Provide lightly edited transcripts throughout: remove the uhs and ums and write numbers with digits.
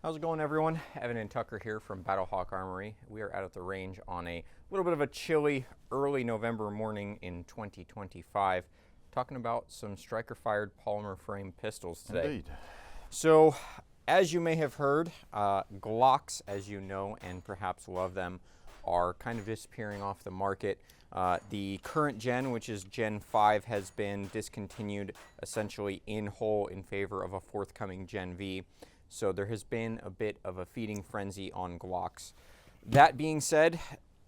How's it going, everyone? Evan and Tucker here from Battlehawk Armory. We are out at the range on a little bit of a chilly early November morning in 2025, talking about some striker-fired polymer frame pistols today. Indeed. So, as you may have heard, Glocks, as you know and perhaps love them, are kind of disappearing off the market. The current gen, which is Gen 5, has been discontinued essentially in whole in favor of a forthcoming Gen V. So there has been a bit of a feeding frenzy on Glocks. That being said,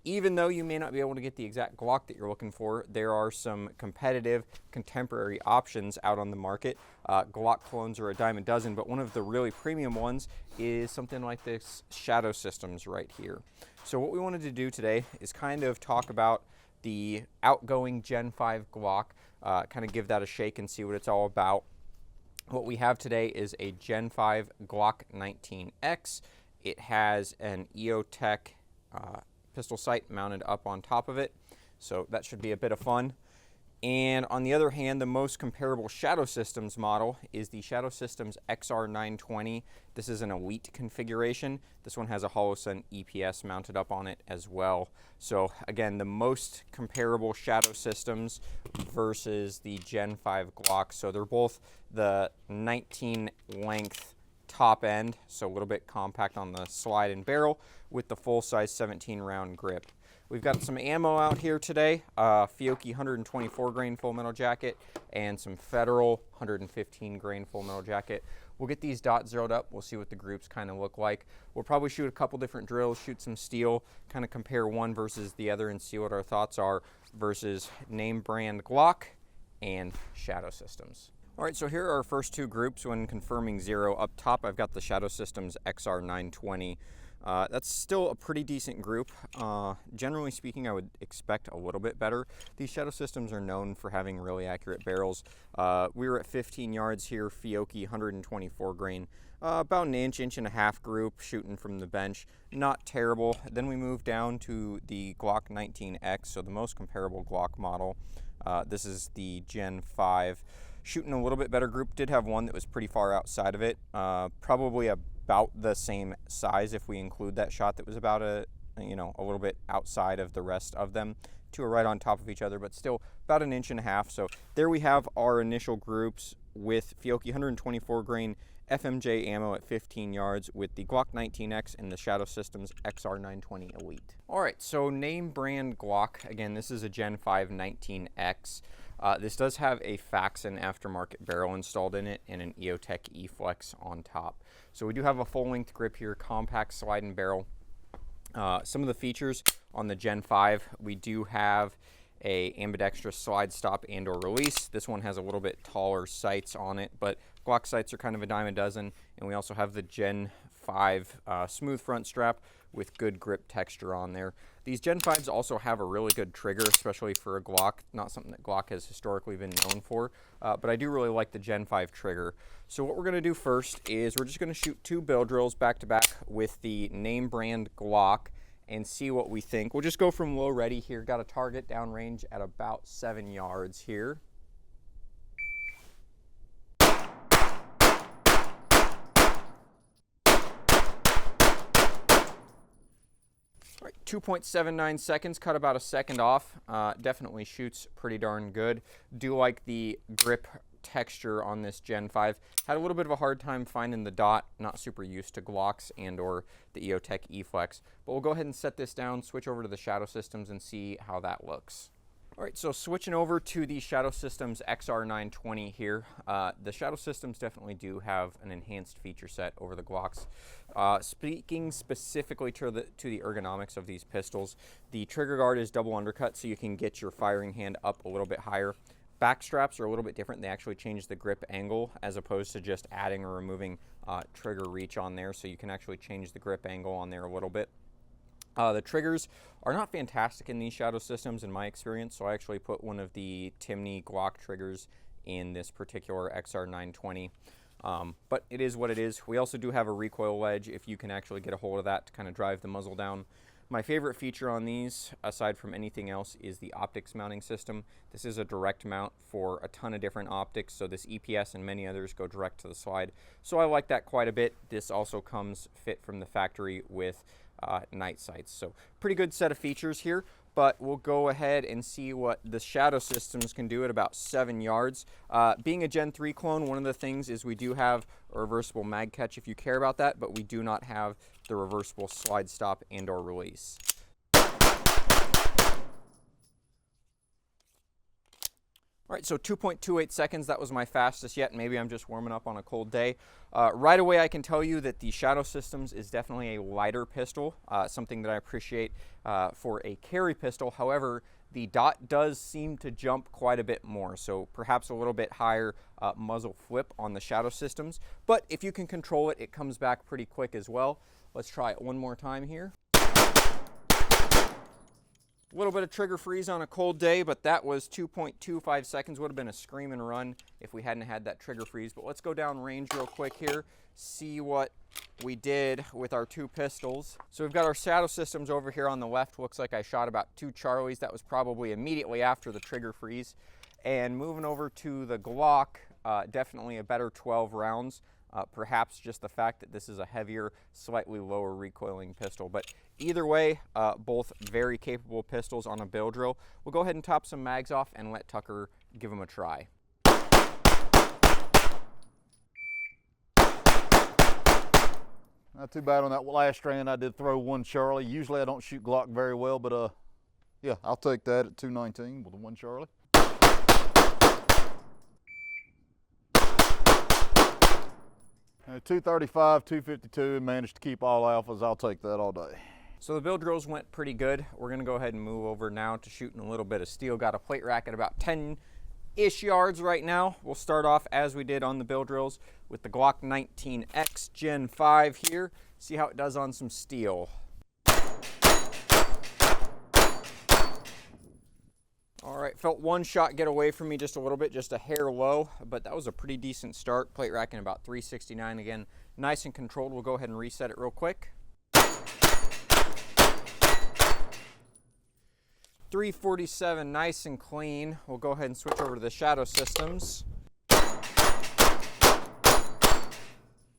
even though you may not be able to get the exact Glock that you're looking for, there are some competitive contemporary options out on the market. Glock clones are a dime a dozen, but one of the really premium ones is something like this Shadow Systems right here. So what we wanted to do today is kind of talk about the outgoing Gen 5 Glock, kind of give that a shake and see what it's all about. What we have today is a Gen 5 Glock 19X. It has an EOTech pistol sight mounted up on top of it, so that should be a bit of fun. And on the other hand, the most comparable Shadow Systems model is the Shadow Systems XR920. This is an Elite configuration. This one has a HoloSun EPS mounted up on it as well. So again, the most comparable Shadow Systems versus the Gen 5 Glock. So they're both the 19 length top end, so a little bit compact on the slide and barrel with the full-size 17 round grip. We've got some ammo out here today, Fiocchi 124 grain full metal jacket and some Federal 115 grain full metal jacket. We'll get these dots zeroed up. We'll see what the groups kind of look like. We'll probably shoot a couple different drills, shoot some steel, kind of compare one versus the other and see what our thoughts are versus name brand Glock and Shadow Systems. All right, so here are our first two groups when confirming zero. Up top, I've got the Shadow Systems XR920. That's still a pretty decent group. Generally speaking, I would expect a little bit better. These Shadow Systems are known for having really accurate barrels. We were at 15 yards here, Fiocchi 124 grain. About an inch and a half group shooting from the bench. Not terrible. Then we moved down to the Glock 19X, so the most comparable Glock model. This is the Gen 5. Shooting a little bit better group. Did have one that was pretty far outside of it. Probably about the same size if we include that shot that was about a little bit outside of the rest of them. Two are right on top of each other, but still about an inch and a half. So there we have our initial groups with Fiocchi 124 grain FMJ ammo at 15 yards with the Glock 19X and the Shadow Systems XR920 Elite. All right, so name brand Glock. Again, this is a Gen 5 19X. This does have a Faxon aftermarket barrel installed in it and an EOTech E-Flex on top. So we do have a full-length grip here, compact slide and barrel. Some of the features on the Gen 5, we do have a ambidextrous slide stop and or release. This one has a little bit taller sights on it, but Glock sights are kind of a dime a dozen. And we also have the Gen 5 smooth front strap with good grip texture on there. These Gen 5s also have a really good trigger, especially for a Glock. Not something that Glock has historically been known for, but I do really like the Gen 5 trigger. So what we're going to do first is we're just going to shoot two bill drills back to back with the name brand Glock and see what we think. We'll just go from low ready here. Got a target downrange at about 7 yards here. All right, 2.79 seconds, cut about a second off. Definitely shoots pretty darn good. Do like the grip texture on this Gen 5. Had a little bit of a hard time finding the dot, not super used to Glocks and or the EOTech E-Flex. But we'll go ahead and set this down, switch over to the Shadow Systems and see how that looks. All right, so switching over to the Shadow Systems XR920 here. The Shadow Systems definitely do have an enhanced feature set over the Glocks. Speaking specifically to the ergonomics of these pistols, the trigger guard is double undercut, so you can get your firing hand up a little bit higher. Back straps are a little bit different. They actually change the grip angle as opposed to just adding or removing trigger reach on there, so you can actually change the grip angle on there a little bit. The triggers are not fantastic in these Shadow Systems in my experience, so I actually put one of the Timney Glock triggers in this particular XR920. But it is what it is. We also do have a recoil ledge if you can actually get a hold of that to kind of drive the muzzle down. My favorite feature on these, aside from anything else, is the optics mounting system. This is a direct mount for a ton of different optics, so this EPS and many others go direct to the slide. So I like that quite a bit. This also comes fit from the factory with night sights. So pretty good set of features here, but we'll go ahead and see what the Shadow Systems can do at about 7 yards. Being a Gen 3 clone, one of the things is we do have a reversible mag catch if you care about that, but we do not have the reversible slide stop and or release. All right, so 2.28 seconds, that was my fastest yet. Maybe I'm just warming up on a cold day. Right away, I can tell you that the Shadow Systems is definitely a lighter pistol, something that I appreciate for a carry pistol. However, the dot does seem to jump quite a bit more, so perhaps a little bit higher muzzle flip on the Shadow Systems. But if you can control it, it comes back pretty quick as well. Let's try it one more time here. A little bit of trigger freeze on a cold day, but that was 2.25 seconds. Would have been a scream and run if we hadn't had that trigger freeze. But let's go down range real quick here, see what we did with our 2 pistols. So we've got our Shadow Systems over here on the left. Looks like I shot about 2 Charlies. That was probably immediately after the trigger freeze. And moving over to the Glock, definitely a better 12 rounds. Perhaps just the fact that this is a heavier, slightly lower recoiling pistol. But either way, both very capable pistols on a bill drill. We'll go ahead and top some mags off and let Tucker give them a try. Not too bad on that last strand. I did throw 1 Charlie. Usually I don't shoot Glock very well, but yeah, I'll take that at 219 with a 1 Charlie. 235, 252, and managed to keep all alphas. I'll take that all day. So the bill drills went pretty good. We're going to go ahead and move over now to shooting a little bit of steel. Got a plate rack at about 10-ish yards right now. We'll start off as we did on the bill drills with the Glock 19X Gen 5 here. See how it does on some steel. All right, felt 1 shot get away from me just a little bit, just a hair low, but that was a pretty decent start. Plate racking about 369 again, nice and controlled. We'll go ahead and reset it real quick. 347, nice and clean. We'll go ahead and switch over to the Shadow Systems.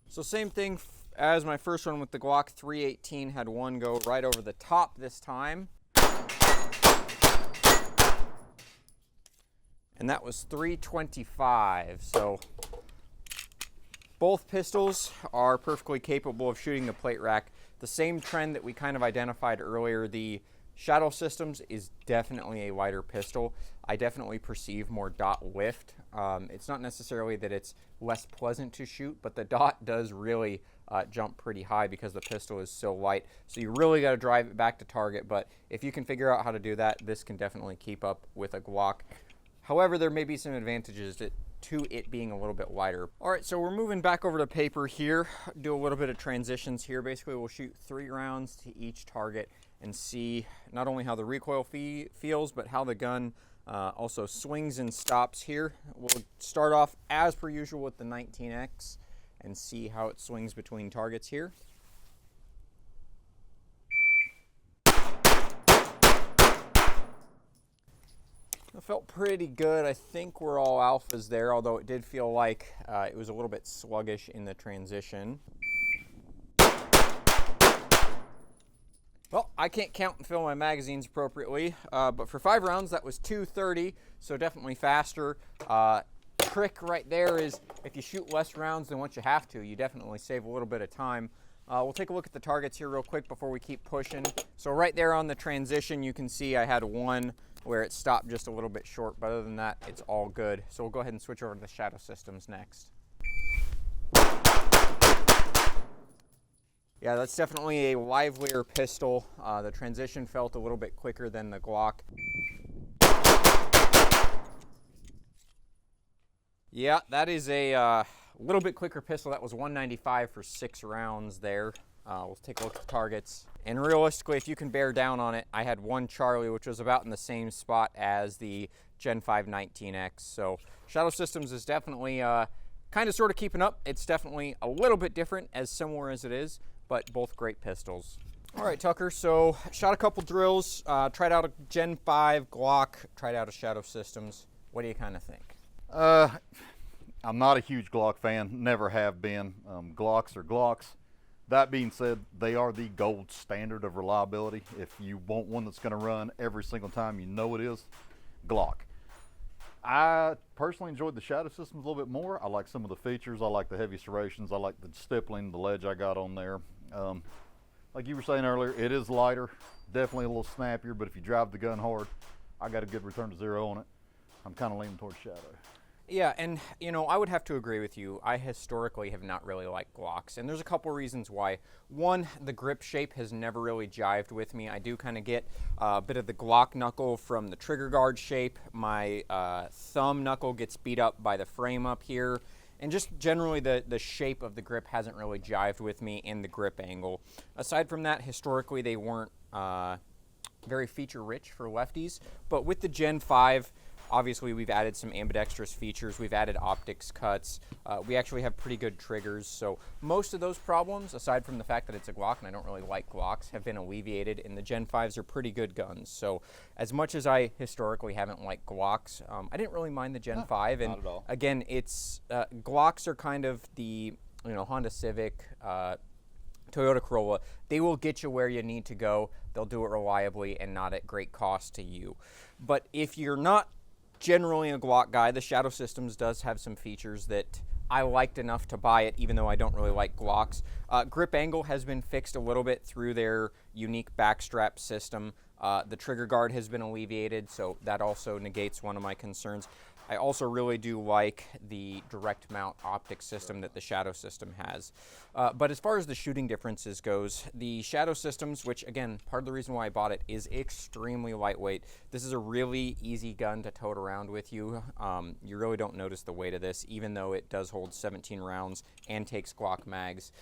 So same thing as my first one with the Glock 318, had 1 go right over the top this time. And that was 325. So both pistols are perfectly capable of shooting the plate rack. The same trend that we kind of identified earlier, the Shadow Systems is definitely a lighter pistol. I definitely perceive more dot lift. It's not necessarily that it's less pleasant to shoot, but the dot does really jump pretty high because the pistol is so light. So you really got to drive it back to target, but if you can figure out how to do that, this can definitely keep up with a Glock. However, there may be some advantages to it being a little bit lighter. All right, so we're moving back over to paper here, do a little bit of transitions here. Basically, we'll shoot 3 rounds to each target and see not only how the recoil feels, but how the gun also swings and stops here. We'll start off as per usual with the 19X and see how it swings between targets here. It felt pretty good. I think we're all alphas there, although it did feel like it was a little bit sluggish in the transition. Well, I can't count and fill my magazines appropriately, but for 5 rounds, that was 230, so definitely faster. Trick right there is if you shoot less rounds than what you have to, you definitely save a little bit of time. We'll take a look at the targets here real quick before we keep pushing. So right there on the transition, you can see I had 1 where it stopped just a little bit short, but other than that, it's all good. So we'll go ahead and switch over to the Shadow Systems next. Yeah, that's definitely a livelier pistol. The transition felt a little bit quicker than the Glock. Yeah, that is a little bit quicker pistol. That was 195 for 6 rounds there. We'll take a look at the targets. And realistically, if you can bear down on it, I had 1 Charlie, which was about in the same spot as the Gen 5 19X. So Shadow Systems is definitely kind of sort of keeping up. It's definitely a little bit different, as similar as it is, but both great pistols. All right, Tucker, so shot a couple drills, tried out a Gen 5 Glock, tried out a Shadow Systems. What do you kind of think? I'm not a huge Glock fan, never have been. Glocks are Glocks. That being said, they are the gold standard of reliability. If you want one that's going to run every single time you know it is, Glock. I personally enjoyed the Shadow Systems a little bit more. I like some of the features. I like the heavy serrations. I like the stippling, the ledge I got on there. Like you were saying earlier, it is lighter, definitely a little snappier, but if you drive the gun hard, I got a good return to zero on it. I'm kind of leaning towards Shadow. Yeah, and you know, I would have to agree with you. I historically have not really liked Glocks, and there's a couple reasons why. One, the grip shape has never really jived with me. I do kind of get a bit of the Glock knuckle from the trigger guard shape. My thumb knuckle gets beat up by the frame up here. And just generally the shape of the grip hasn't really jived with me in the grip angle. Aside from that, historically they weren't very feature rich for lefties. But with the Gen 5, obviously we've added some ambidextrous features. We've added optics cuts. We actually have pretty good triggers. So most of those problems, aside from the fact that it's a Glock and I don't really like Glocks, have been alleviated, and the Gen 5s are pretty good guns. So as much as I historically haven't liked Glocks, I didn't really mind the Gen 5. And not at all. again, it's Glocks are kind of the, you know, Honda Civic, Toyota Corolla. They will get you where you need to go. They'll do it reliably and not at great cost to you. But if you're not generally a Glock guy, the Shadow Systems does have some features that I liked enough to buy it, even though I don't really like Glocks. Grip angle has been fixed a little bit through their unique backstrap system. The trigger guard has been alleviated, so that also negates one of my concerns. I also really do like the direct mount optic system that the Shadow System has. But as far as the shooting differences goes, the Shadow Systems, which again, part of the reason why I bought it, is extremely lightweight. This is a really easy gun to tote around with you. You really don't notice the weight of this, even though it does hold 17 rounds and takes Glock mags.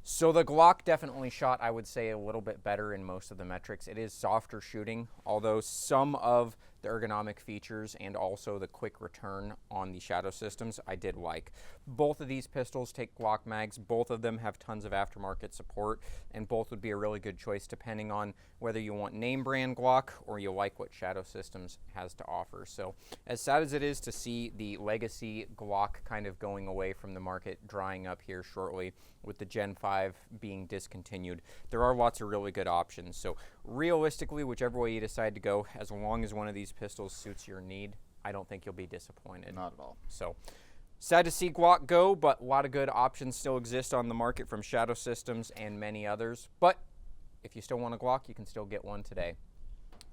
So the Glock definitely shot, I would say, a little bit better in most of the metrics. It is softer shooting, although some of the ergonomic features and also the quick return on the Shadow Systems I did like. Both of these pistols take Glock mags. Both of them have tons of aftermarket support, and both would be a really good choice depending on whether you want name brand Glock or you like what Shadow Systems has to offer. So as sad as it is to see the legacy Glock kind of going away from the market, drying up here shortly with the Gen 5 being discontinued, there are lots of really good options. So realistically, whichever way you decide to go, as long as one of these pistols suits your need, I don't think you'll be disappointed. Not at all. So sad to see Glock go, but a lot of good options still exist on the market from Shadow Systems and many others. But if you still want a Glock, you can still get one today.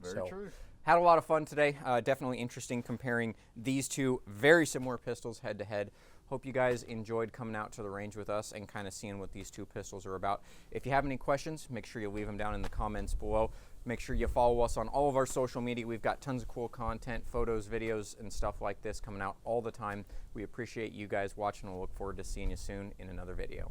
Very true. Had a lot of fun today. Definitely interesting comparing these two very similar pistols head to head. Hope you guys enjoyed coming out to the range with us and kind of seeing what these two pistols are about. If you have any questions, make sure you leave them down in the comments below. Make sure you follow us on all of our social media. We've got tons of cool content, photos, videos, and stuff like this coming out all the time. We appreciate you guys watching. We'll look forward to seeing you soon in another video.